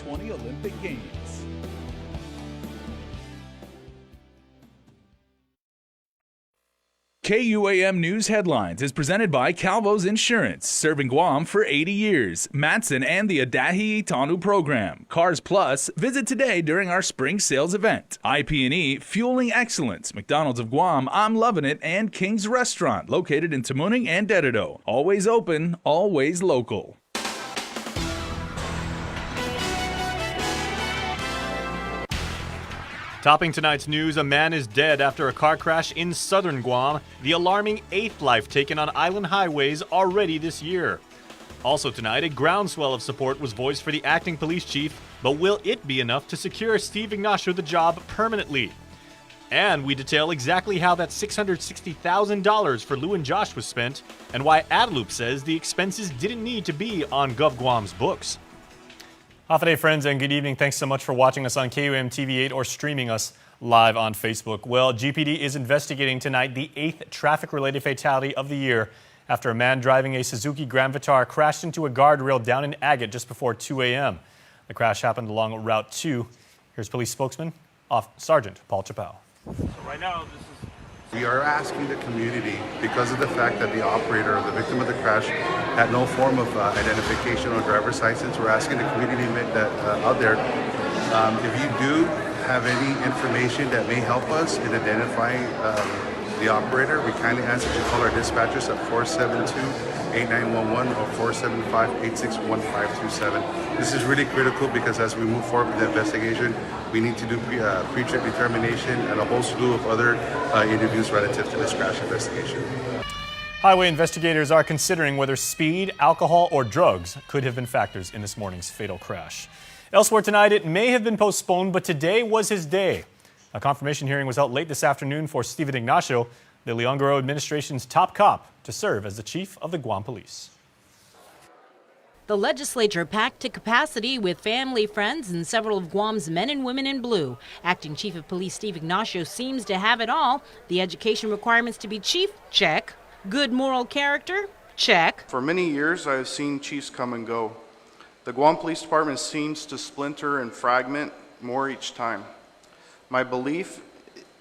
2020 Olympic Games. KUAM News Headlines is presented by Calvo's Insurance, serving Guam for 80 years. Matson and the Adahi Itanu program. Cars Plus, visit today during our spring sales event. IP&E, fueling excellence. McDonald's of Guam, I'm loving it, and King's Restaurant, located in Tamuning and Dededo. Always open, always local. Topping tonight's news, a man is dead after a car crash in southern Guam. The alarming 8th life taken on island highways already this year. Also tonight, a groundswell of support was voiced for the acting police chief, but will it be enough to secure Steve Ignacio the job permanently? And we detail exactly how that $660,000 for Lou and Josh was spent, and why Adelup says the expenses didn't need to be on GovGuam's books. Hafa friends, and good evening. Thanks so much for watching us on KUAM TV 8 or streaming us live on Facebook. Well, GPD is investigating tonight the 8th traffic-related fatality of the year after a man driving a Suzuki Grand Vitara crashed into a guardrail down in Agate just before 2 a.m. The crash happened along Route 2. Here's police spokesman, Sergeant Paul Chappell. So right now, we are asking the community, because of the fact that the operator, the victim of the crash, had no form of identification or driver's license, we're asking the community that out there, if you do have any information that may help us in identifying the operator, we kindly ask that you call our dispatchers at 472-8911 or 475-861527. This is really critical because as we move forward with the investigation, we need to do pre-trip determination and a whole slew of other interviews relative to this crash investigation. Highway investigators are considering whether speed, alcohol, or drugs could have been factors in this morning's fatal crash. Elsewhere tonight, it may have been postponed, but today was his day. A confirmation hearing was held late this afternoon for Steven Ignacio, the Leongoro administration's top cop, to serve as the chief of the Guam Police. The legislature packed to capacity with family, friends, and several of Guam's men and women in blue. Acting Chief of Police Steve Ignacio seems to have it all. The education requirements to be chief, check. Good moral character, check. For many years, I have seen chiefs come and go. The Guam Police Department seems to splinter and fragment more each time. My belief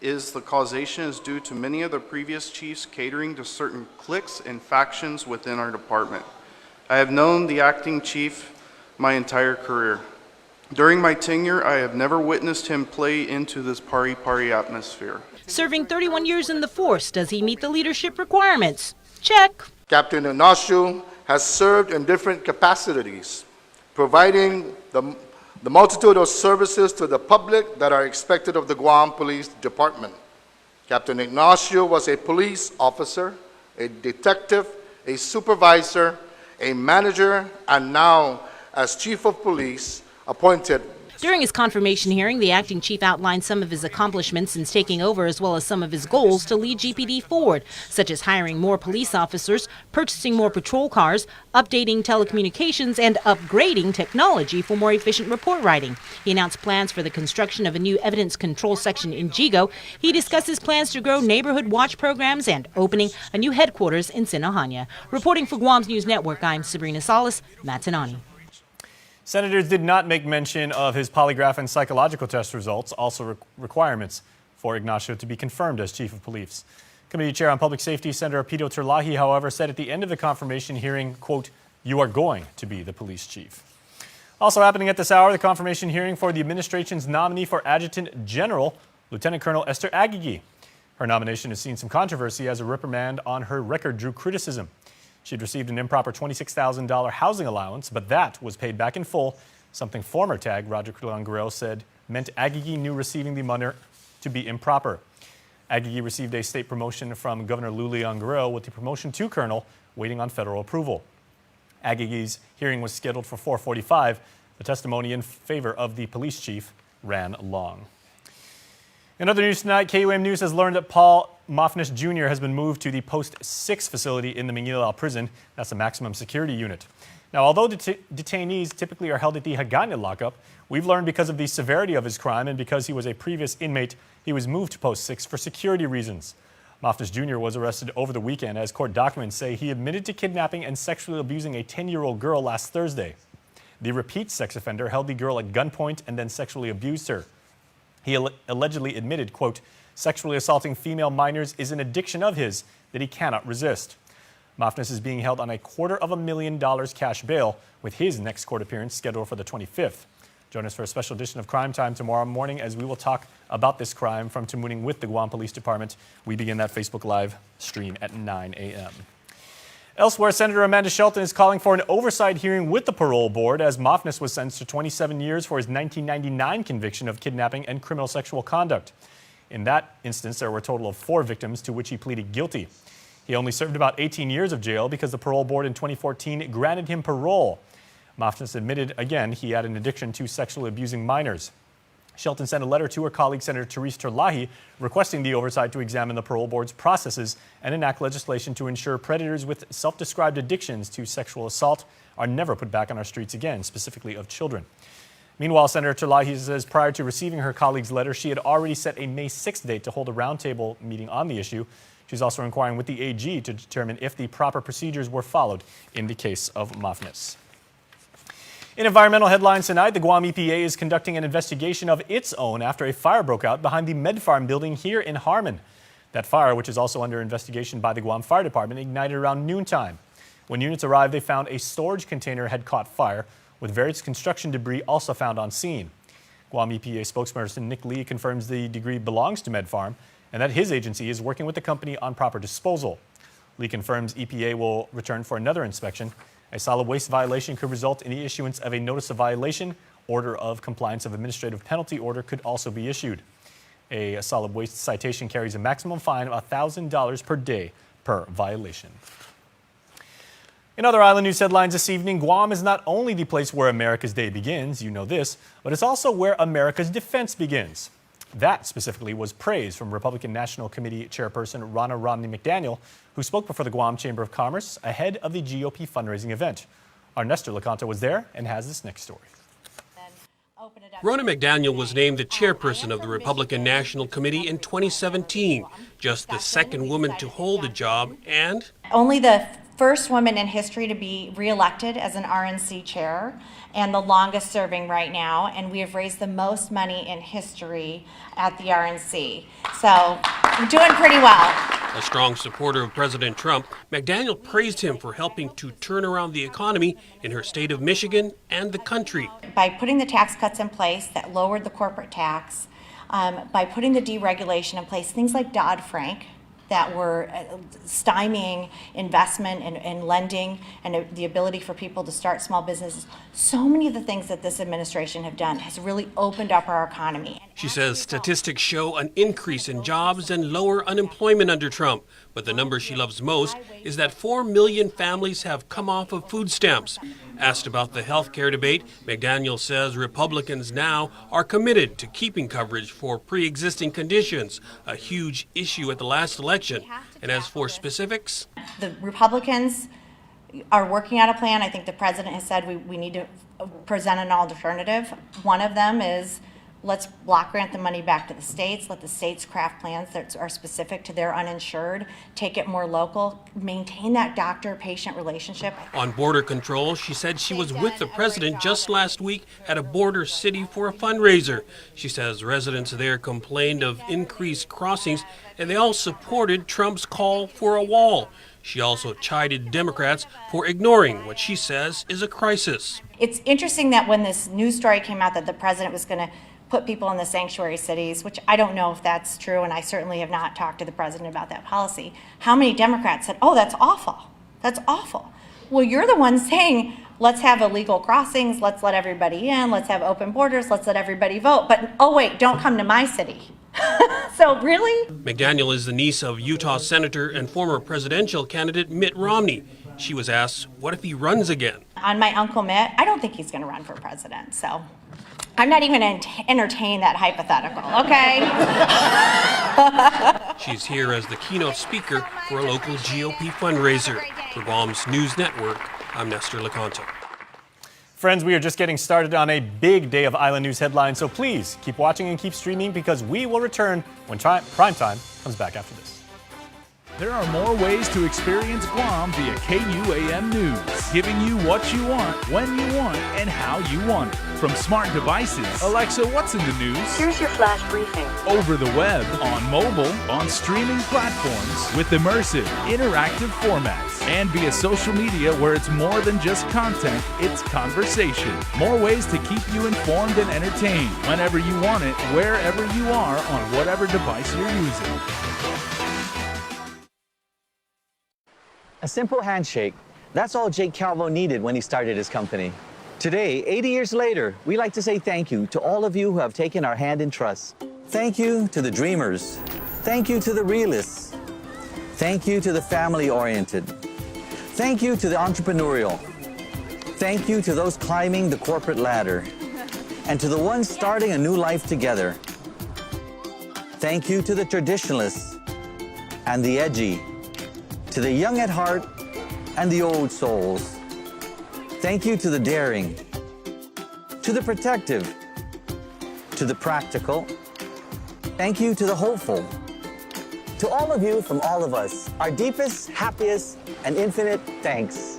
is the causation is due to many of the previous chiefs catering to certain cliques and factions within our department. I have known the acting chief my entire career. During my tenure, I have never witnessed him play into this party atmosphere. Serving 31 years in the force, does he meet the leadership requirements? Check. Captain Ignacio has served in different capacities, providing the multitude of services to the public that are expected of the Guam Police Department. Captain Ignacio was a police officer, a detective, a supervisor, a manager, and now, as chief of police, appointed. During his confirmation hearing, the acting chief outlined some of his accomplishments since taking over, as well as some of his goals to lead GPD forward, such as hiring more police officers, purchasing more patrol cars, updating telecommunications, and upgrading technology for more efficient report writing. He announced plans for the construction of a new evidence control section in Jigo. He discussed his plans to grow neighborhood watch programs and opening a new headquarters in Sinohanya. Reporting for Guam's News Network, I'm Sabrina Salas, Matanani. Senators did not make mention of his polygraph and psychological test results, also requirements for Ignacio to be confirmed as chief of police. Committee Chair on Public Safety, Senator Pito Terlahi, however, said at the end of the confirmation hearing, quote, "You are going to be the police chief." Also happening at this hour, the confirmation hearing for the administration's nominee for Adjutant General, Lieutenant Colonel Esther Agigi. Her nomination has seen some controversy as a reprimand on her record drew criticism. She'd received an improper $26,000 housing allowance, but that was paid back in full, something former TAG Roger Culanguerel said meant Agigi knew receiving the money to be improper. Agigi received a state promotion from Governor Lou Leongoro, with the promotion to colonel waiting on federal approval. Agigi's hearing was scheduled for 4:45. The testimony in favor of the police chief ran long. In other news tonight, KUAM News has learned that Paul Mofnish Jr. has been moved to the Post 6 facility in the Manila prison. That's a maximum security unit. Now, although detainees typically are held at the Hagana lockup, we've learned because of the severity of his crime and because he was a previous inmate, he was moved to Post 6 for security reasons. Mofnish Jr. was arrested over the weekend as court documents say he admitted to kidnapping and sexually abusing a 10-year-old girl last Thursday. The repeat sex offender held the girl at gunpoint and then sexually abused her. He allegedly admitted, quote, sexually assaulting female minors is an addiction of his that he cannot resist. Mafnes is being held on a $250,000 cash bail, with his next court appearance scheduled for the 25th. Join us for a special edition of Crime Time tomorrow morning as we will talk about this crime from Tamuning with the Guam Police Department. We begin that Facebook Live stream at 9 a.m. Elsewhere, Senator Amanda Shelton is calling for an oversight hearing with the parole board as Mafnes was sentenced to 27 years for his 1999 conviction of kidnapping and criminal sexual conduct. In that instance, there were a total of 4 victims to which he pleaded guilty. He only served about 18 years of jail because the parole board in 2014 granted him parole. Mafnes admitted again he had an addiction to sexually abusing minors. Shelton sent a letter to her colleague, Senator Therese Terlahi, requesting the oversight to examine the parole board's processes and enact legislation to ensure predators with self-described addictions to sexual assault are never put back on our streets again, specifically of children. Meanwhile, Senator Terlahi says prior to receiving her colleague's letter, she had already set a May 6th date to hold a roundtable meeting on the issue. She's also inquiring with the AG to determine if the proper procedures were followed in the case of Mafnes. In environmental headlines tonight, the Guam EPA is conducting an investigation of its own after a fire broke out behind the Med Farm building here in Harmon. That fire, which is also under investigation by the Guam Fire Department, ignited around noontime. When units arrived, they found a storage container had caught fire, with various construction debris also found on scene. Guam EPA spokesperson Nick Lee confirms the debris belongs to Med Farm and that his agency is working with the company on proper disposal. Lee confirms EPA will return for another inspection. A solid waste violation could result in the issuance of a notice of violation. Order of compliance of administrative penalty order could also be issued. A solid waste citation carries a maximum fine of $1,000 per day per violation. In other island news headlines this evening, Guam is not only the place where America's Day begins, you know this, but it's also where America's defense begins. That specifically was praise from Republican National Committee Chairperson Ronna Romney McDaniel, who spoke before the Guam Chamber of Commerce ahead of the GOP fundraising event. Our Nestor LaConta was there and has this next story. Ronna McDaniel was named the chairperson of the Republican National Committee in 2017, just the second woman to hold the job and only the first woman in history to be reelected as an RNC chair and the longest serving right now, and we have raised the most money in history at the RNC. So we're doing pretty well. A strong supporter of President Trump, McDaniel praised him for helping to turn around the economy in her state of Michigan and the country. By putting the tax cuts in place that lowered the corporate tax, by putting the deregulation in place, things like Dodd-Frank, that were stymieing investment and lending and the ability for people to start small businesses. So many of the things that this administration have done has really opened up our economy. She says statistics show an increase in jobs and lower unemployment under Trump. But the number she loves most is that 4 million families have come off of food stamps. Asked about the health care debate, McDaniel says Republicans now are committed to keeping coverage for pre-existing conditions, a huge issue at the last election. And as for specifics, the Republicans are working on a plan. I think the president has said we need to present an alternative. One of them is let's block grant the money back to the states, let the states craft plans that are specific to their uninsured, take it more local, maintain that doctor-patient relationship. On border control, she said she was with the president just last week at a border city for a fundraiser. She says residents there complained of increased crossings and they all supported Trump's call for a wall. She also chided Democrats for ignoring what she says is a crisis. It's interesting that when this news story came out that the president was going to put people in the sanctuary cities, which I don't know if that's true, and I certainly have not talked to the president about that policy. How many Democrats said, oh, that's awful. That's awful. Well, you're the one saying, let's have illegal crossings, let's let everybody in, let's have open borders, let's let everybody vote. But, oh, wait, don't come to my city. So, really? McDaniel is the niece of Utah Senator and former presidential candidate Mitt Romney. She was asked, what if he runs again? On my Uncle Mitt, I don't think he's going to run for president, so I'm not even going to entertain that hypothetical, okay? She's here as the keynote speaker for a local GOP fundraiser. For Guam's News Network, I'm Nestor LaConta. Friends, we are just getting started on a big day of Island News headlines, so please keep watching and keep streaming because we will return when Prime Time comes back after this. There are more ways to experience Guam via KUAM News, giving you what you want, when you want, and how you want it. From smart devices, Alexa, what's in the news? Here's your flash briefing. Over the web, on mobile, on streaming platforms, with immersive, interactive formats, and via social media where it's more than just content, it's conversation. More ways to keep you informed and entertained whenever you want it, wherever you are, on whatever device you're using. A simple handshake. That's all Jake Calvo needed when he started his company. Today, 80 years later, we like to say thank you to all of you who have taken our hand in trust. Thank you to the dreamers. Thank you to the realists. Thank you to the family-oriented. Thank you to the entrepreneurial. Thank you to those climbing the corporate ladder. And to the ones starting a new life together. Thank you to the traditionalists and the edgy. To the young at heart and the old souls. Thank you to the daring, to the protective, to the practical. Thank you to the hopeful. To all of you from all of us, our deepest, happiest, and infinite thanks.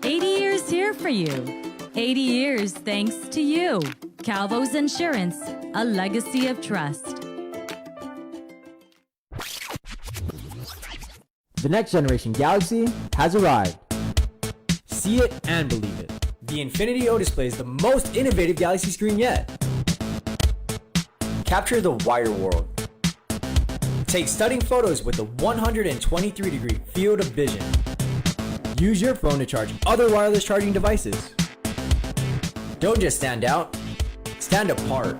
80 years here for you. 80 years thanks to you. Calvo's Insurance, a legacy of trust. The next generation Galaxy has arrived. See it and believe it. The Infinity O displays the most innovative Galaxy screen yet. Capture the wider world. Take stunning photos with a 123-degree field of vision. Use your phone to charge other wireless charging devices. Don't just stand out, stand apart.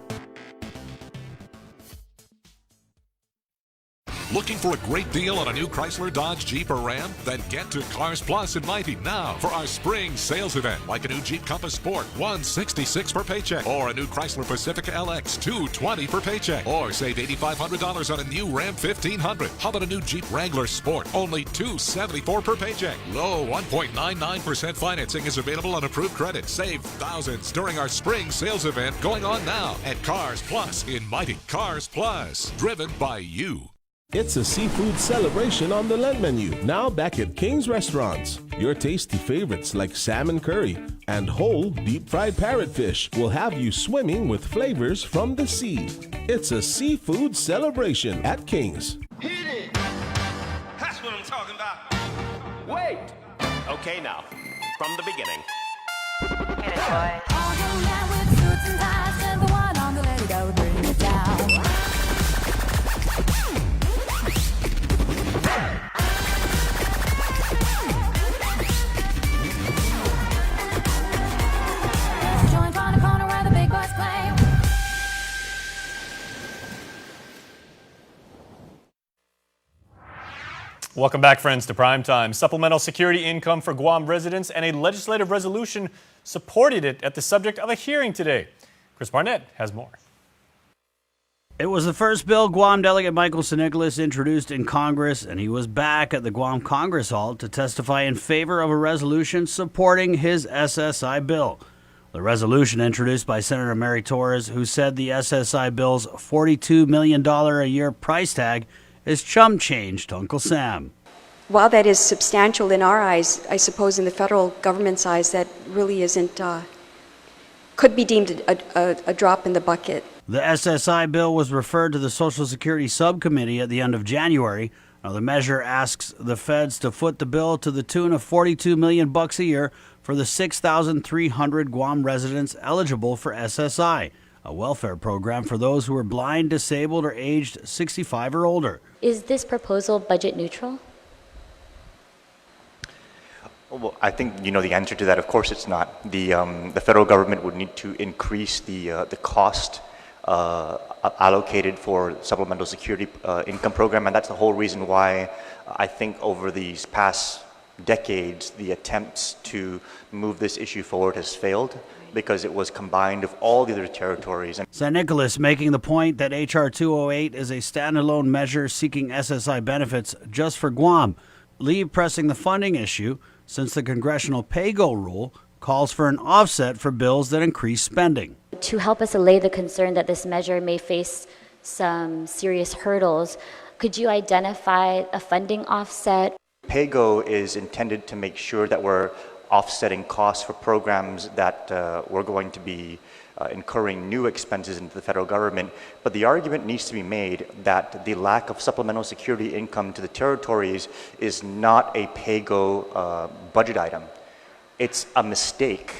Looking for a great deal on a new Chrysler, Dodge, Jeep, or Ram? Then get to Cars Plus in Mighty now for our spring sales event. Like a new Jeep Compass Sport, $166 per paycheck. Or a new Chrysler Pacifica LX, $220 per paycheck. Or save $8,500 on a new Ram 1500. How about a new Jeep Wrangler Sport? Only $274 per paycheck. Low 1.99% financing is available on approved credit. Save thousands during our spring sales event going on now at Cars Plus in Mighty. Cars Plus, driven by you. It's a seafood celebration on the Lent menu, now back at King's Restaurants. Your tasty favorites like salmon curry and whole deep-fried parrotfish will have you swimming with flavors from the sea. It's a seafood celebration at King's. Hit it! That's what I'm talking about. Wait! Okay, now, from the beginning. Hit it, boy. Welcome back, friends, to Primetime. Supplemental security income for Guam residents and a legislative resolution supported it at the subject of a hearing today. Chris Barnett has more. It was the first bill Guam Delegate Michael Nicholas introduced in Congress, and he was back at the Guam Congress Hall to testify in favor of a resolution supporting his SSI bill. The resolution introduced by Senator Mary Torres, who said the SSI bill's $42 million a year price tag is chump change to Uncle Sam. While that is substantial in our eyes, I suppose in the federal government's eyes, that really isn't, could be deemed a drop in the bucket. The SSI bill was referred to the Social Security Subcommittee at the end of January. Now, the measure asks the feds to foot the bill to the tune of $42 million a year for the 6,300 Guam residents eligible for SSI, a welfare program for those who are blind, disabled, or aged 65 or older. Is this proposal budget neutral? Well, I think you know the answer to that. Of course, it's not. The federal government would need to increase the cost allocated for supplemental security income program, and that's the whole reason why I think over these past decades the attempts to move this issue forward has failed, because it was combined of all the other territories. San Nicolas making the point that H.R. 208 is a standalone measure seeking SSI benefits just for Guam. Lee pressing the funding issue, since the congressional pay-go rule calls for an offset for bills that increase spending. To help us allay the concern that this measure may face some serious hurdles. Could you identify a funding offset? PAYGO is intended to make sure that we're offsetting costs for programs that we're going to be incurring new expenses into the federal government. But the argument needs to be made that the lack of supplemental security income to the territories is not a PAYGO budget item. It's a mistake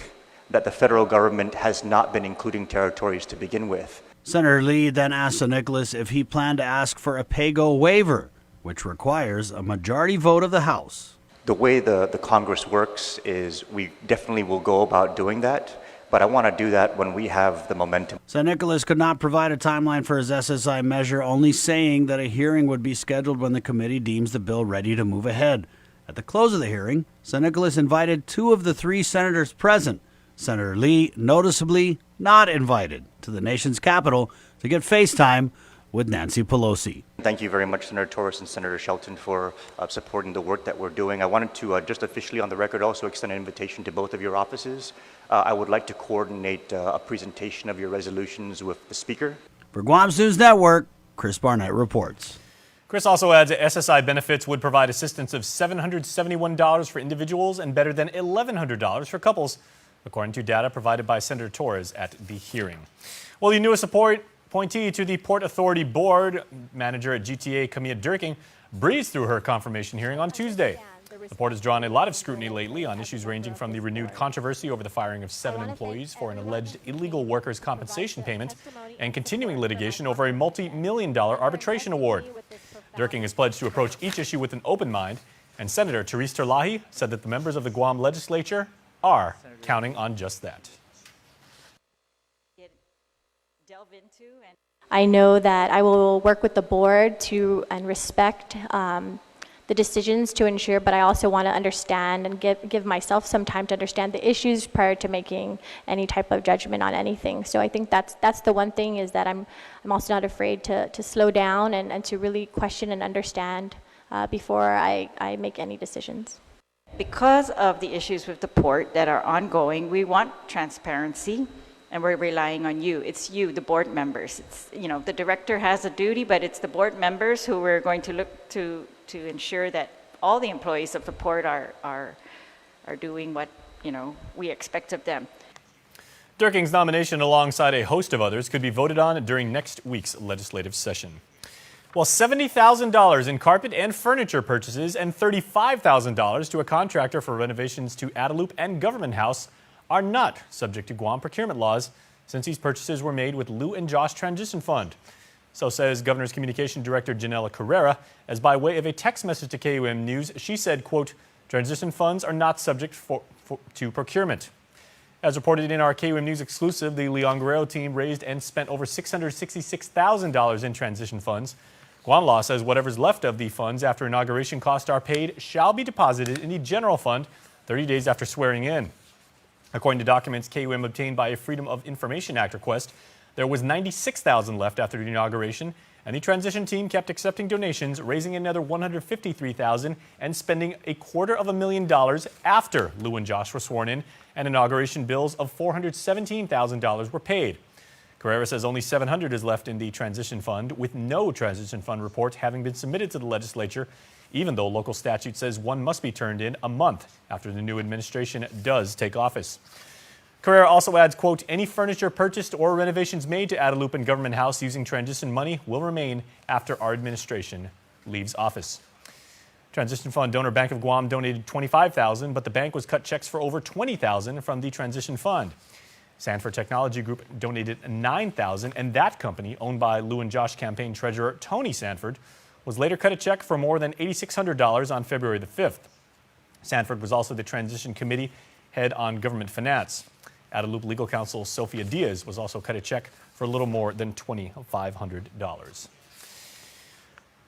that the federal government has not been including territories to begin with. Senator Lee then asked Nicholas if he planned to ask for a PAYGO waiver, which requires a majority vote of the House. The way the Congress works is we definitely will go about doing that, but I want to do that when we have the momentum. So Nicholas could not provide a timeline for his SSI measure, only saying that a hearing would be scheduled when the committee deems the bill ready to move ahead. At the close of the hearing, Senator Nicholas invited 2 of the 3 senators present. Senator Lee, noticeably not invited to the nation's capital to get FaceTime with Nancy Pelosi. Thank you very much, Senator Torres and Senator Shelton, for supporting the work that we're doing. I wanted to just officially on the record also extend an invitation to both of your offices. I would like to coordinate a presentation of your resolutions with the Speaker. For Guam's News Network, Chris Barnett reports. Chris also adds that SSI benefits would provide assistance of $771 for individuals and better than $1,100 for couples, according to data provided by Senator Torres at the hearing. Well, the newest appointee to the Port Authority Board, manager at GTA Camilla Durking, breezed through her confirmation hearing on Tuesday. The port has drawn a lot of scrutiny lately on issues ranging from the renewed controversy over the firing of 7 employees for an alleged illegal workers' compensation payment and continuing litigation over a multi-million-dollar arbitration award. Durking has pledged to approach each issue with an open mind, and Senator Therese Terlahi said that the members of the Guam legislature are counting on just that. I know that I will work with the board and respect the decisions to ensure, but I also want to understand and give myself some time to understand the issues prior to making any type of judgment on anything. So I think that's the one thing, is that I'm also not afraid to slow down and to really question and understand before I make any decisions. Because of the issues with the port that are ongoing, we want transparency, and we're relying on you. It's you, the board members. It's, the director has a duty, but it's the board members who we're going to look to ensure that all the employees of the port are doing what, we expect of them. Durking's nomination, alongside a host of others, could be voted on during next week's legislative session. Well, $70,000 in carpet and furniture purchases and $35,000 to a contractor for renovations to Adelup and Government House are not subject to Guam procurement laws, since these purchases were made with Lou and Josh Transition Fund. So says Governor's Communication Director Janela Carrera, as by way of a text message to KUAM News, she said, quote, transition funds are not subject to procurement. As reported in our KUAM News exclusive, the Leon Guerrero team raised and spent over $666,000 in transition funds. Guam law says whatever's left of the funds after inauguration costs are paid shall be deposited in the general fund 30 days after swearing in. According to documents KUAM obtained by a Freedom of Information Act request, there was $96,000 left after the inauguration, and the transition team kept accepting donations, raising another $153,000 and spending $250,000 after Lou and Josh were sworn in, and inauguration bills of $417,000 were paid. Carrera says only $700 is left in the transition fund, with no transition fund report having been submitted to the legislature, even though local statute says one must be turned in a month after the new administration does take office. Carrera also adds, quote, any furniture purchased or renovations made to Adelup and Government House using transition money will remain after our administration leaves office. Transition Fund donor Bank of Guam donated $25,000, but the bank was cut checks for over $20,000 from the transition fund. Sanford Technology Group donated $9,000, and that company, owned by Lou and Josh campaign treasurer Tony Sanford, was later cut a check for more than $8,600 on February the 5th. Sanford was also the transition committee head on government finance. Adelup legal counsel Sophia Diaz was also cut a check for a little more than $2,500.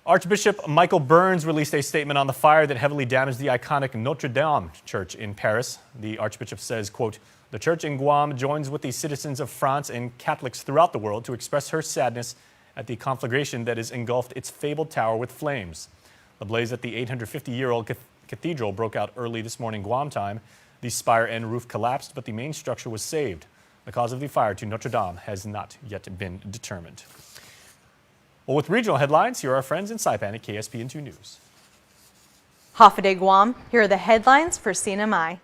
Archbishop Michael Burns released a statement on the fire that heavily damaged the iconic Notre Dame church in Paris. The Archbishop says, quote, the church in Guam joins with the citizens of France and Catholics throughout the world to express her sadness at the conflagration that has engulfed its fabled tower with flames. The blaze at the 850-year-old cathedral broke out early this morning Guam time. The spire and roof collapsed, but the main structure was saved. The cause of the fire to Notre Dame has not yet been determined. Well, with regional headlines, here are our friends in Saipan at KSPN2 News. Hafa Guam, here are the headlines for CNMI.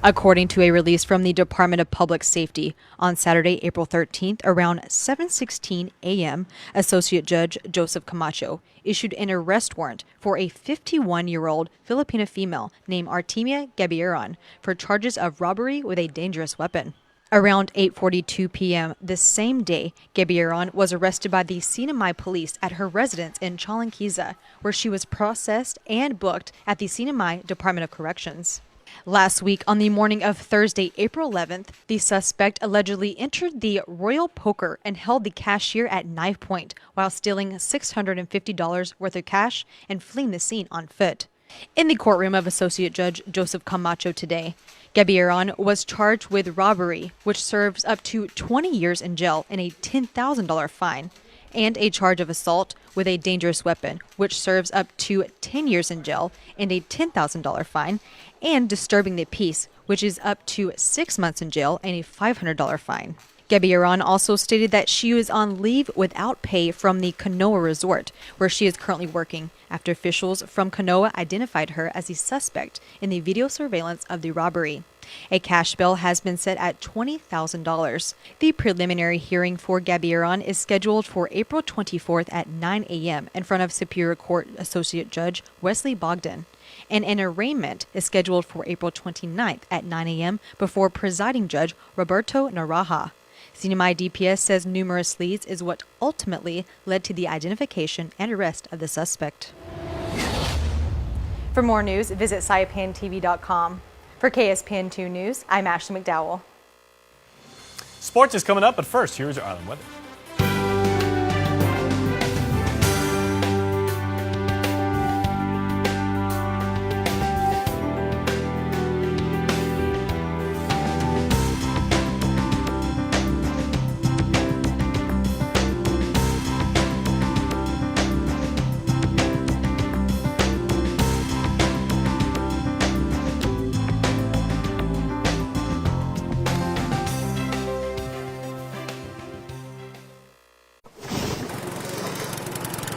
According to a release from the Department of Public Safety, on Saturday, April 13th, around 7:16 a.m., Associate Judge Joseph Camacho issued an arrest warrant for a 51-year-old Filipina female named Artemia Gabiron for charges of robbery with a dangerous weapon. Around 8:42 p.m. this same day, Gabiron was arrested by the CNMI police at her residence in Chalanquiza, where she was processed and booked at the CNMI Department of Corrections. Last week, on the morning of Thursday, April 11th, the suspect allegedly entered the Royal Poker and held the cashier at knife point while stealing $650 worth of cash and fleeing the scene on foot. In the courtroom of Associate Judge Joseph Camacho today, Gabiron was charged with robbery, which serves up to 20 years in jail and a $10,000 fine, and a charge of assault with a dangerous weapon, which serves up to 10 years in jail and a $10,000 fine, and disturbing the peace, which is up to 6 months in jail and a $500 fine. Gabiron also stated that she was on leave without pay from the Kanoa Resort, where she is currently working, after officials from Kanoa identified her as the suspect in the video surveillance of the robbery. A cash bail has been set at $20,000. The preliminary hearing for Gabiron is scheduled for April 24th at 9 a.m. in front of Superior Court Associate Judge Wesley Bogdan. And an arraignment is scheduled for April 29th at 9 a.m. before presiding judge Roberto Naraha. CNMI DPS says numerous leads is what ultimately led to the identification and arrest of the suspect. For more news, visit saipantv.com. For KSPN2 News, I'm Ashley McDowell. Sports is coming up, but first, here's your island weather.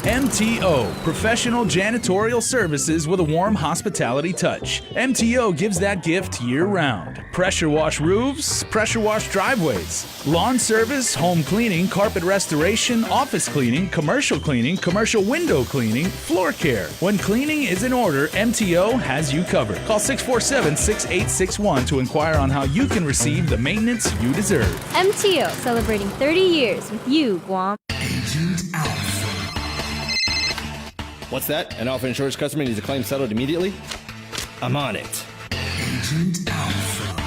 MTO, professional janitorial services with a warm hospitality touch. MTO gives that gift year-round. Pressure wash roofs, pressure wash driveways, lawn service, home cleaning, carpet restoration, office cleaning, commercial window cleaning, floor care. When cleaning is in order, MTO has you covered. Call 647-6861 to inquire on how you can receive the maintenance you deserve. MTO, celebrating 30 years with you, Guam. Agent Alpha. What's that? An Alpha Insurance customer needs a claim settled immediately? I'm on it. Agent Alpha.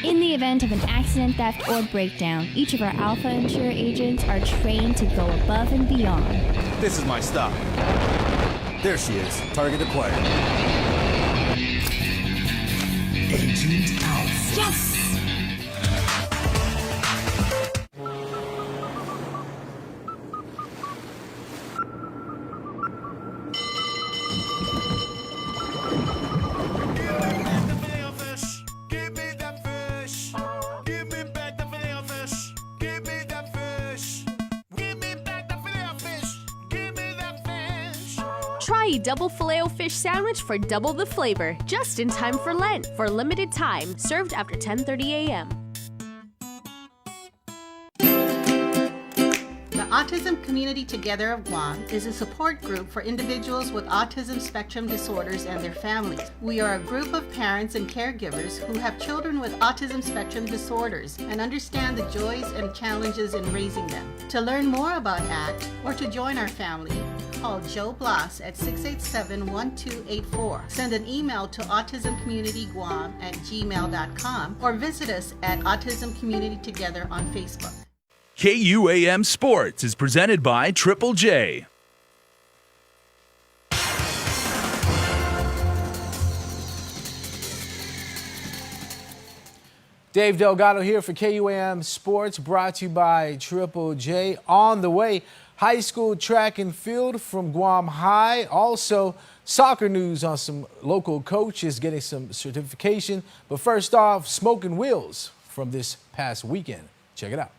In the event of an accident, theft, or breakdown, each of our Alpha Insure agents are trained to go above and beyond. This is my stop. There she is. Target acquired. Agent Alpha. Yes! Try double Filet-O-Fish sandwich for double the flavor, just in time for Lent. For limited time, served after 10:30 a.m. The Autism Community Together of Guam is a support group for individuals with autism spectrum disorders and their families. We are a group of parents and caregivers who have children with autism spectrum disorders and understand the joys and challenges in raising them. To learn more about ACT or to join our family, call Joe Bloss at 687-1284. Send an email to autismcommunityguam@gmail.com or visit us at Autism Community Together on Facebook. KUAM Sports is presented by Triple J. Dave Delgado here for KUAM Sports, brought to you by Triple J. On the way, high school track and field from Guam High. Also, soccer news on some local coaches getting some certification. But first off, Smoking Wheels from this past weekend. Check it out.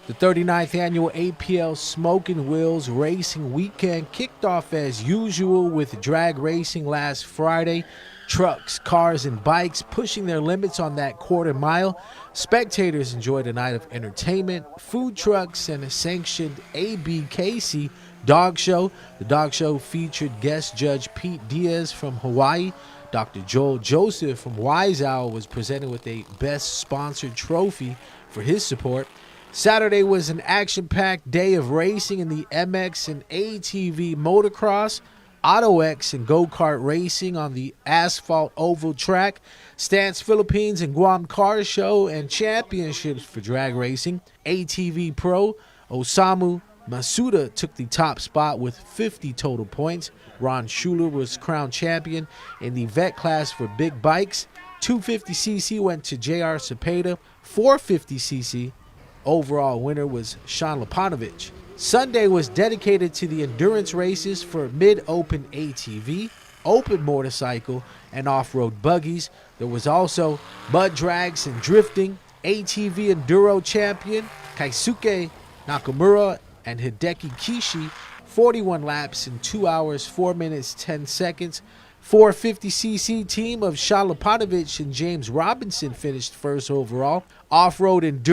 The 39th annual APL Smoking Wheels Racing Weekend kicked off as usual with drag racing last Friday. Trucks, cars, and bikes pushing their limits on that quarter mile. Spectators enjoyed a night of entertainment, food trucks, and a sanctioned ABKC dog show. The dog show featured guest judge Pete Diaz from Hawaii. Dr. Joel Joseph from Wise Owl was presented with a Best Sponsored Trophy for his support. Saturday was an action-packed day of racing in the MX and ATV motocross, Auto X and go-kart racing on the asphalt oval track, Stance Philippines and Guam Car Show, and championships for drag racing. ATV Pro Osamu Masuda took the top spot with 50 total points. Ron Schuler was crowned champion in the vet class for big bikes. 250cc went to JR Cepeda. 450cc overall winner was Sean Lepanovich. Sunday was dedicated to the endurance races for mid-open ATV, open motorcycle, and off-road buggies. There was also mud drags and drifting. ATV Enduro champion Kaisuke Nakamura and Hideki Kishi, 41 laps in 2 hours, 4 minutes, 10 seconds. 450cc team of Sean Lepanovich and James Robinson finished first overall. Off-road endurance